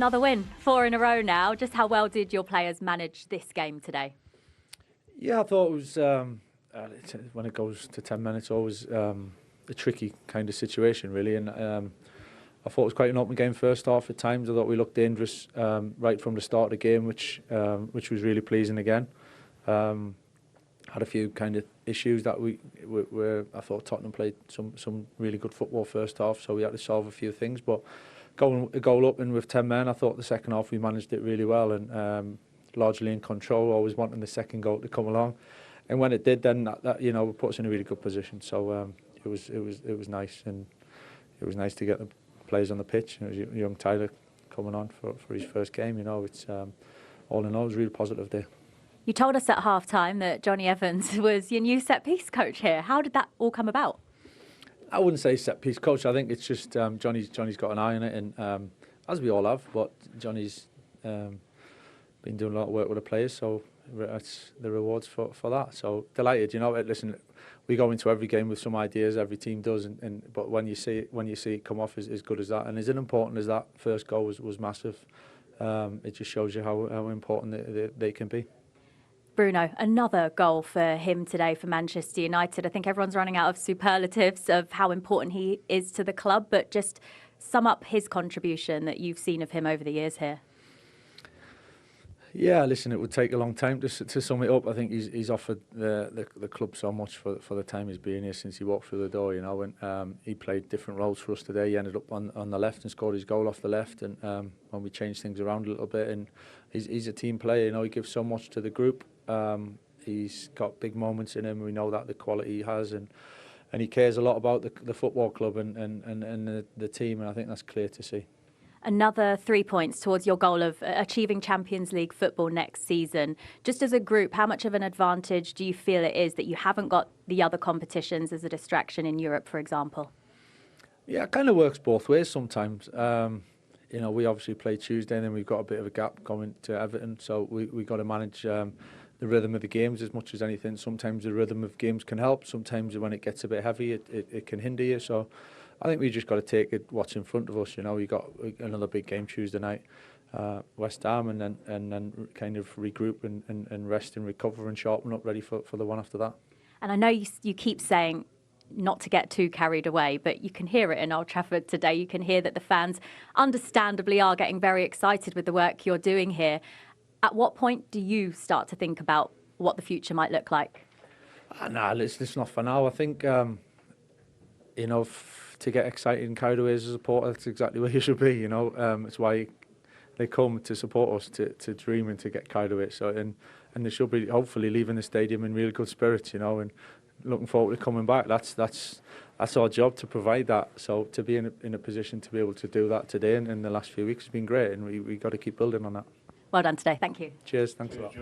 Another win, 4 in a row now. Just how well did your players manage this game today? Yeah, I thought it was, when it goes to 10 men, it's always a tricky kind of situation, really. And I thought it was quite an open game first half at times. I thought we looked dangerous right from the start of the game, which was really pleasing again. Had a few kind of issues that where I thought Tottenham played some really good football first half, so we had to solve a few things. But going a goal up and with 10 men, I thought the second half we managed it really well and largely in control, always wanting the second goal to come along. And when it did, then that you know, put us in a really good position. So it was nice, and it was nice to get the players on the pitch. It was young Tyler coming on for his first game. You know, it's all in all, it was a really positive day. You told us at half-time that Johnny Evans was your new set-piece coach here. How did that all come about? I wouldn't say set-piece coach. I think it's just Johnny's got an eye on it, and as we all have. But Johnny's been doing a lot of work with the players, so that's the rewards for that. So delighted, you know. Listen, we go into every game with some ideas. Every team does, but when you see it come off as good as that, and as important as that first goal was massive, it just shows you how important they can be. Bruno, another goal for him today for Manchester United. I think everyone's running out of superlatives of how important he is to the club, but just sum up his contribution that you've seen of him over the years here. Yeah, listen, it would take a long time to sum it up. I think he's offered the club so much for the time he's been here since he walked through the door, you know. And he played different roles for us today. He ended up on the left and scored his goal off the left. And when we changed things around a little bit, and he's a team player, you know. He gives so much to the group. He's got big moments in him. We know that the quality he has, and he cares a lot about the football club and the team. And I think that's clear to see. Another 3 points towards your goal of achieving Champions League football next season. Just as a group, how much of an advantage do you feel it is that you haven't got the other competitions as a distraction in Europe, for example? Yeah, it kind of works both ways sometimes. You know, we obviously play Tuesday, and then we've got a bit of a gap going to Everton, so we got to manage the rhythm of the games as much as anything. Sometimes the rhythm of games can help. Sometimes when it gets a bit heavy, it can hinder you. So I think we just got to take it what's in front of us. You know, we got another big game Tuesday night, West Ham, and then kind of regroup and rest and recover and sharpen up, ready for the one after that. And I know you keep saying not to get too carried away, but you can hear it in Old Trafford today. You can hear that the fans understandably are getting very excited with the work you're doing here. At what point do you start to think about what the future might look like? Nah, it's not for now. I think, you know, to get excited and carried away as a supporter, that's exactly where you should be, you know. It's why they come to support us, to dream and to get carried away. So, and they should be hopefully leaving the stadium in really good spirits, you know, and looking forward to coming back. That's our job, to provide that. So to be in a position to be able to do that today and in the last few weeks has been great, and we got to keep building on that. Well done today. Thank you. Cheers. Thanks a lot.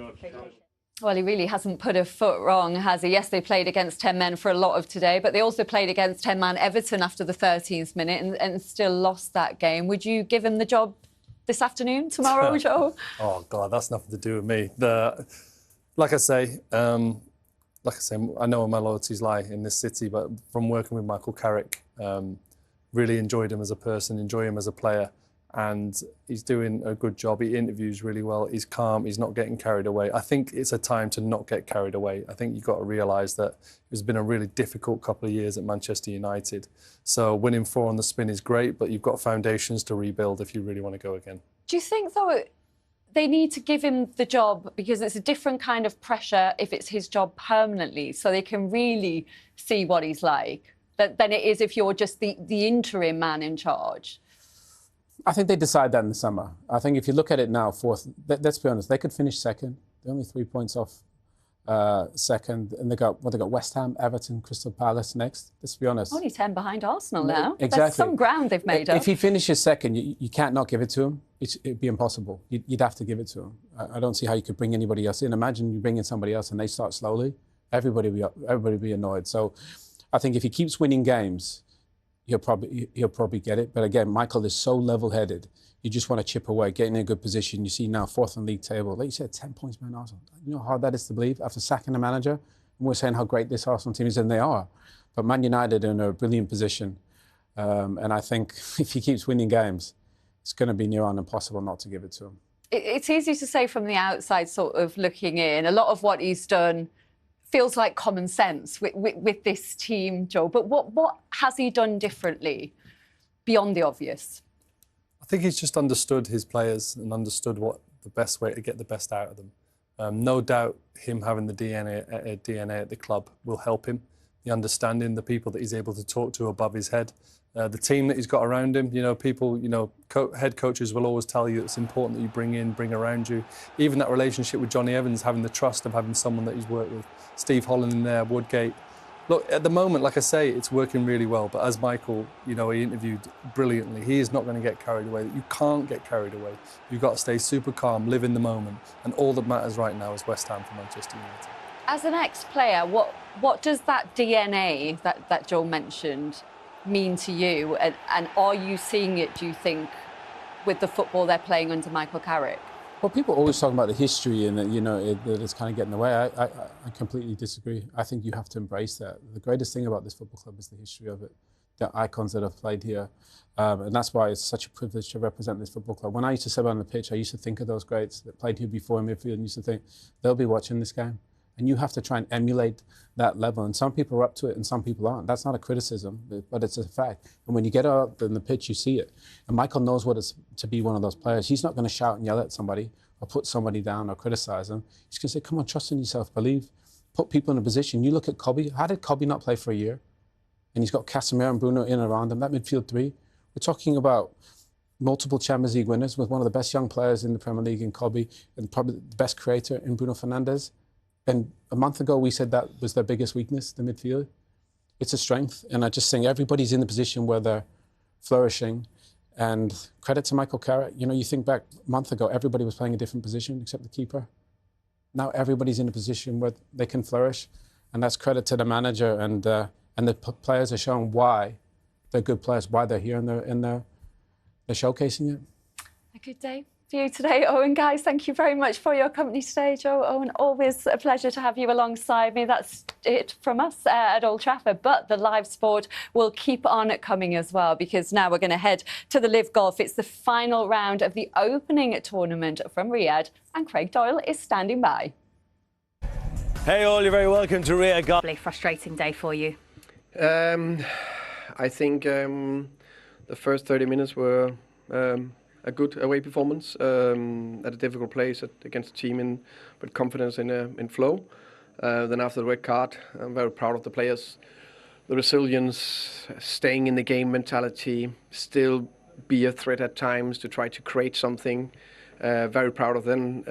Well, he really hasn't put a foot wrong, has he? Yes, they played against 10 men for a lot of today, but they also played against 10-man Everton after the 13th minute and still lost that game. Would you give him the job this afternoon, tomorrow, Joe? Oh, God, that's nothing to do with me. Like I say, I know where my loyalties lie in this city, but from working with Michael Carrick, really enjoyed him as a person, enjoy him as a player. And he's doing a good job. He interviews really well. He's calm. He's not getting carried away. I think it's a time to not get carried away. I think you've got to realise that it's been a really difficult couple of years at Manchester United. So winning 4 on the spin is great, but you've got foundations to rebuild if you really want to go again. Do you think, though, they need to give him the job because it's a different kind of pressure if it's his job permanently, so they can really see what he's like, than it is if you're just the interim man in charge? I think they decide that in the summer. I think if you look at it now, fourth, let's be honest, they could finish second. They're only 3 points off second, and they got West Ham, Everton, Crystal Palace next. Let's be honest. Only 10 behind Arsenal now. Exactly. There's some ground they've made up. If he finishes second, you can't not give it to him. It'd be impossible. You'd have to give it to him. I don't see how you could bring anybody else in. Imagine you bring in somebody else and they start slowly. Everybody will be annoyed. So I think if he keeps winning games, he'll probably get it. But again, Michael is so level-headed. You just want to chip away, get in a good position. You see now 4th on league table. Like you said, 10 points behind Arsenal. You know how hard that is to believe after sacking the manager? And we're saying how great this Arsenal team is, and they are. But Man United are in a brilliant position. And I think if he keeps winning games, it's going to be near on impossible not to give it to him. It's easy to say from the outside, sort of looking in. A lot of what he's done feels like common sense with this team, Joe. But what has he done differently beyond the obvious? I think he's just understood his players and understood what the best way to get the best out of them. No doubt him having the DNA at the club will help him. The understanding, the people that he's able to talk to above his head, the team that he's got around him. You know, people, you know, head coaches will always tell you it's important that you bring around you. Even that relationship with Johnny Evans, having the trust of having someone that he's worked with. Steve Holland in there, Woodgate. Look, at the moment, like I say, it's working really well. But as Michael, you know, he interviewed brilliantly, he is not going to get carried away. You can't get carried away. You've got to stay super calm, live in the moment. And all that matters right now is West Ham for Manchester United. As an ex-player, what does that DNA that Joe mentioned mean to you? And are you seeing it, do you think, with the football they're playing under Michael Carrick? Well, people always talk about the history and that, you know, that it's kind of getting in the way. I completely disagree. I think you have to embrace that. The greatest thing about this football club is the history of it, the icons that have played here. And that's why it's such a privilege to represent this football club. When I used to sit on the pitch, I used to think of those greats that played here before in midfield and used to think, they'll be watching this game. And you have to try and emulate that level. And some people are up to it and some people aren't. That's not a criticism, but it's a fact. And when you get out in the pitch, you see it. And Michael knows what it's to be one of those players. He's not going to shout and yell at somebody or put somebody down or criticize them. He's going to say, come on, trust in yourself, believe. Put people in a position. You look at Kobe. How did Kobe not play for a year? And he's got Casemiro and Bruno in and around him. That midfield three. We're talking about multiple Champions League winners with one of the best young players in the Premier League in Kobe and probably the best creator in Bruno Fernandes. And a month ago, we said that was their biggest weakness, the midfield. It's a strength. And I just think everybody's in the position where they're flourishing. And credit to Michael Carrick. You know, you think back a month ago, everybody was playing a different position except the keeper. Now everybody's in a position where they can flourish. And that's credit to the manager. And the players are showing why they're good players, why they're here, and they're showcasing it. A good day for you today, Owen. Guys, thank you very much for your company today, Joe. Owen, always a pleasure to have you alongside me. That's it from us at Old Trafford, but the live sport will keep on coming as well, because now we're going to head to the Live Golf. It's the final round of the opening tournament from Riyadh, and Craig Doyle is standing by. Hey all, you're very welcome to Riyadh Golf. Frustrating day for you. I think the first 30 minutes were a good away performance at a difficult place against a team with confidence in flow. Then after the red card, I'm very proud of the players. The resilience, staying in the game mentality, still be a threat at times to try to create something. Very proud of them.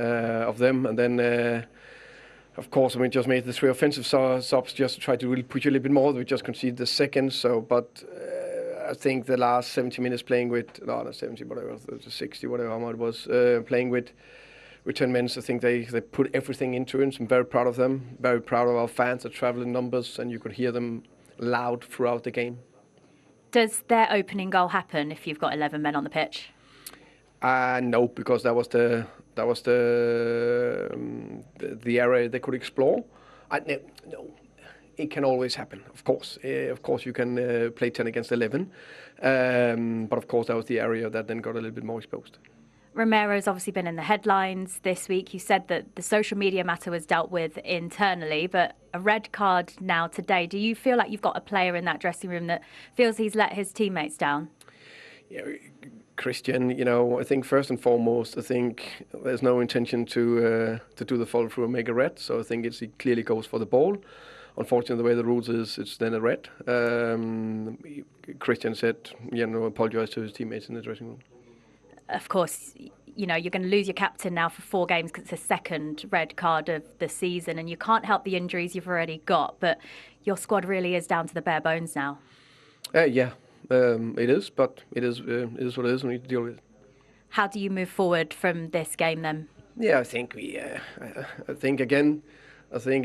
And then, of course, we just made the 3 offensive subs just to try to really push a little bit more. We just conceded the second. But I think the last 70 minutes playing with, no, not 70, whatever, 60, whatever how much it was, playing with 10 men, I think they put everything into it. So I'm very proud of them, very proud of our fans that travel in numbers, and you could hear them loud throughout the game. Does their opening goal happen if you've got 11 men on the pitch? No, because that was the area they could explore. No. It can always happen, of course. Of course, you can play 10 against 11. But of course, that was the area that then got a little bit more exposed. Romero's obviously been in the headlines this week. You said that the social media matter was dealt with internally, but a red card now today. Do you feel like you've got a player in that dressing room that feels he's let his teammates down? Yeah, Christian, you know, I think first and foremost, I think there's no intention to do the follow through and make a red. So I think it clearly goes for the ball. Unfortunately, the way the rules is, it's then a red. Christian said, apologise to his teammates in the dressing room. Of course, you know, you're going to lose your captain now for 4 games because it's the second red card of the season, and you can't help the injuries you've already got, but your squad really is down to the bare bones now. Yeah, it is, but it is what it is, and we need to deal with it. How do you move forward from this game then? Yeah, I think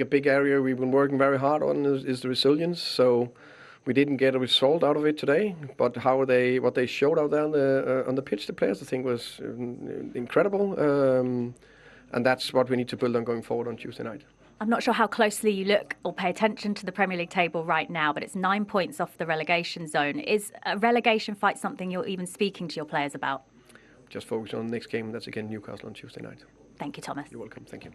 a big area we've been working very hard on is the resilience. So we didn't get a result out of it today, but what they showed out there on the pitch, the players, I think was incredible. And that's what we need to build on going forward on Tuesday night. I'm not sure how closely you look or pay attention to the Premier League table right now, but it's 9 points off the relegation zone. Is a relegation fight something you're even speaking to your players about? just focus on the next game. That's again Newcastle on Tuesday night. Thank you, Thomas. You're welcome. Thank you.